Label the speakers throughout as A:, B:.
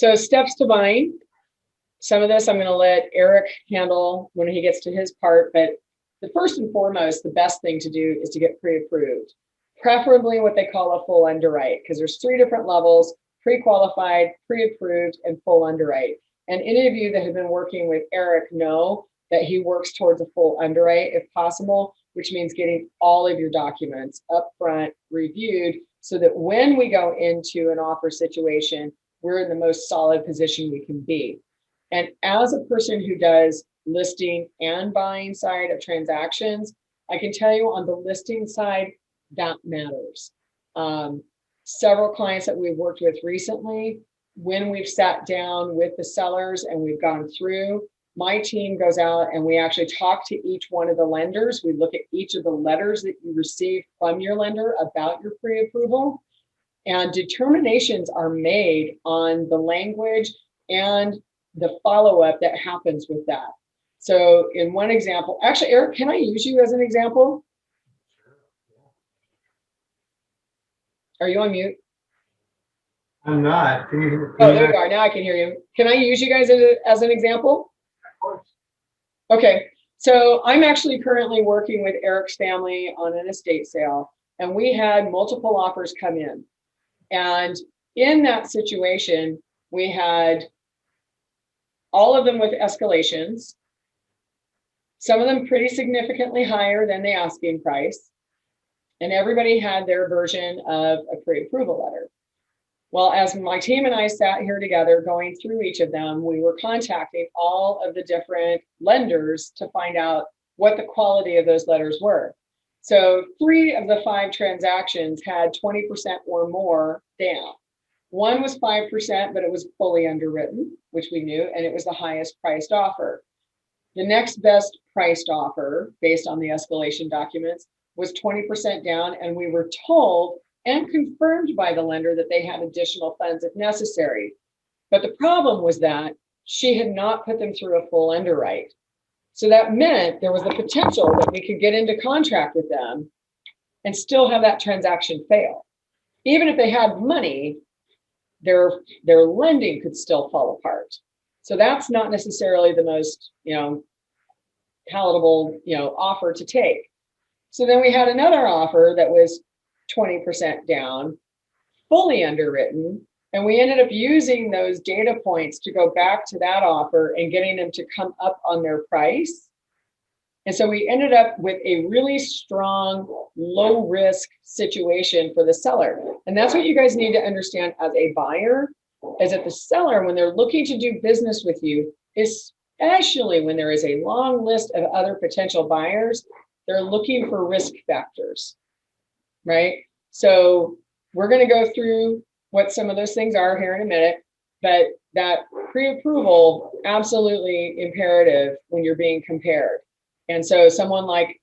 A: So steps to buying. Some of this I'm going to let Eric handle when he gets to his part, but the first and foremost, the best thing to do is to get pre-approved, preferably what they call a full underwrite, because there's 3 different levels: pre-qualified, pre-approved, and full underwrite. And any of you that have been working with Eric know that he works towards a full underwrite if possible, which means getting all of your documents up front reviewed so that when we go into an offer situation, we're in the most solid position we can be. And as a person who does listing and buying side of transactions, I can tell you on the listing side, that matters. Several clients that we've worked with recently, when we've sat down with the sellers and we've gone through, my team goes out and we actually talk to each one of the lenders. We look at each of the letters that you received from your lender about your pre-approval, and determinations are made on the language and the follow-up that happens with that. So in one example, actually, Eric, can I use you as an example? Are you on mute?
B: I'm not. Can
A: oh, there you are. Now I can hear you. Can I use you guys as an example?
B: Of course.
A: Okay. So I'm actually currently working with Eric's family on an estate sale, and we had multiple offers come in. And in that situation, we had all of them with escalations, some of them pretty significantly higher than the asking price, and everybody had their version of a pre-approval letter. Well, as my team and I sat here together going through each of them, we were contacting all of the different lenders to find out what the quality of those letters were. So 3 of the 5 transactions had 20% or more down. One was 5%, but it was fully underwritten, which we knew, and it was the highest priced offer. The next best priced offer, based on the escalation documents, was 20% down, and we were told and confirmed by the lender that they had additional funds if necessary. But the problem was that she had not put them through a full underwrite. So that meant there was the potential that we could get into contract with them and still have that transaction fail. Even if they had money, their lending could still fall apart. So that's not necessarily the most, palatable, offer to take. So then we had another offer that was 20% down, fully underwritten, and we ended up using those data points to go back to that offer and getting them to come up on their price. And so we ended up with a really strong, low risk situation for the seller. And that's what you guys need to understand as a buyer, is that the seller, when they're looking to do business with you, especially when there is a long list of other potential buyers, they're looking for risk factors, right? So we're going to go through what some of those things are here in a minute, but that pre-approval, absolutely imperative when you're being compared. And so someone like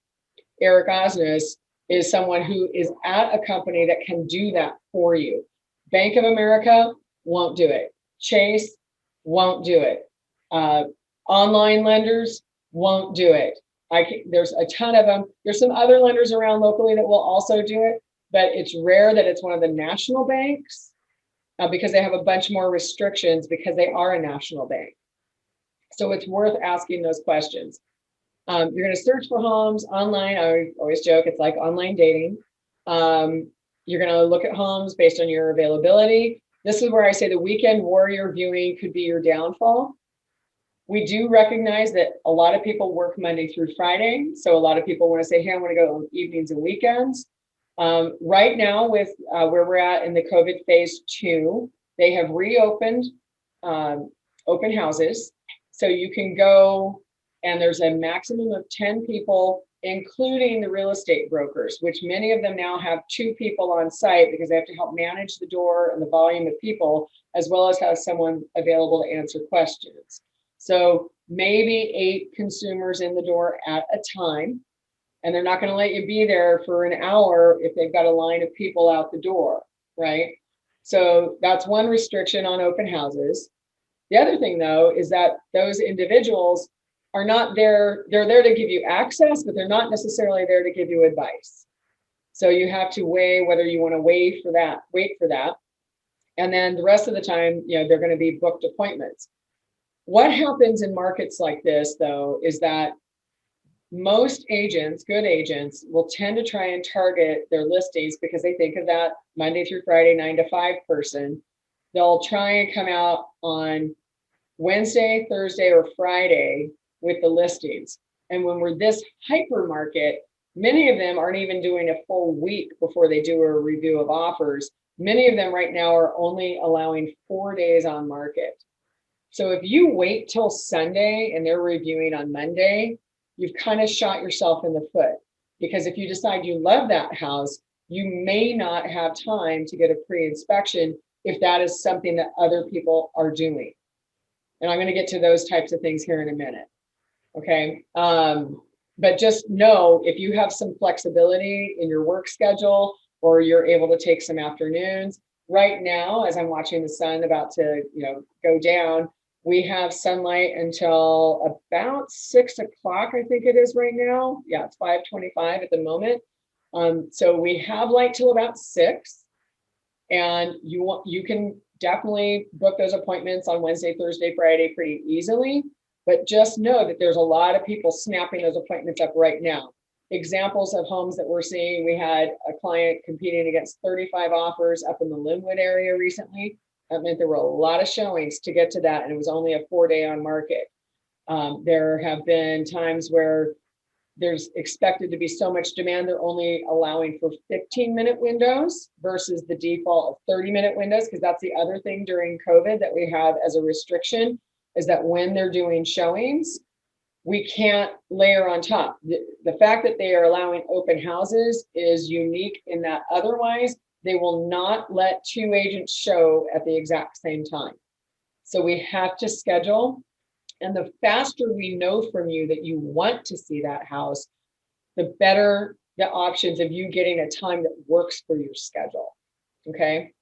A: Eric Osnes is someone who is at a company that can do that for you. Bank of America won't do it. Chase won't do it. Online lenders won't do it. There's a ton of them. There's some other lenders around locally that will also do it, but it's rare that it's one of the national banks because they have a bunch more restrictions because they are a national bank. So it's worth asking those questions. You're going to search for homes online. I always joke, it's like online dating. You're going to look at homes based on your availability. This is where I say the weekend warrior viewing could be your downfall. We do recognize that a lot of people work Monday through Friday. So a lot of people want to say, hey, I want to go on evenings and weekends. Right now with where we're at in the COVID phase 2, they have reopened open houses. So you can go, and there's a maximum of 10 people, including the real estate brokers, which many of them now have 2 people on site because they have to help manage the door and the volume of people, as well as have someone available to answer questions. So maybe 8 consumers in the door at a time, and they're not going to let you be there for an hour if they've got a line of people out the door, right? So that's one restriction on open houses. The other thing, though, is that those individuals are not there. They're there to give you access, but they're not necessarily there to give you advice. So you have to weigh whether you want to wait for that. And then the rest of the time, they're going to be booked appointments. What happens in markets like this, though, is that most agents, good agents, will tend to try and target their listings because they think of that Monday through Friday, 9 to 5 person. They'll try and come out on Wednesday, Thursday, or Friday with the listings. And when we're this hyper market, many of them aren't even doing a full week before they do a review of offers. Many of them right now are only allowing 4 days on market. So if you wait till Sunday and they're reviewing on Monday, you've kind of shot yourself in the foot, because if you decide you love that house, you may not have time to get a pre-inspection if that is something that other people are doing. And I'm going to get to those types of things here in a minute. Okay. But just know, if you have some flexibility in your work schedule, or you're able to take some afternoons. Right now, as I'm watching the sun about to, go down, we have sunlight until about 6 o'clock, I think it is right now. Yeah, it's 5:25 at the moment. So we have light till about 6, and you can definitely book those appointments on Wednesday, Thursday, Friday pretty easily. But just know that there's a lot of people snapping those appointments up right now. Examples of homes that we're seeing: we had a client competing against 35 offers up in the Linwood area recently. That meant there were a lot of showings to get to that, and it was only a 4-day on market. There have been times where there's expected to be so much demand, they're only allowing for 15-minute windows versus the default of 30-minute windows, because that's the other thing during COVID that we have as a restriction, is that when they're doing showings, we can't layer on top. The fact that they are allowing open houses is unique in that otherwise they will not let 2 agents show at the exact same time. So we have to schedule. And the faster we know from you that you want to see that house, the better the options of you getting a time that works for your schedule. Okay.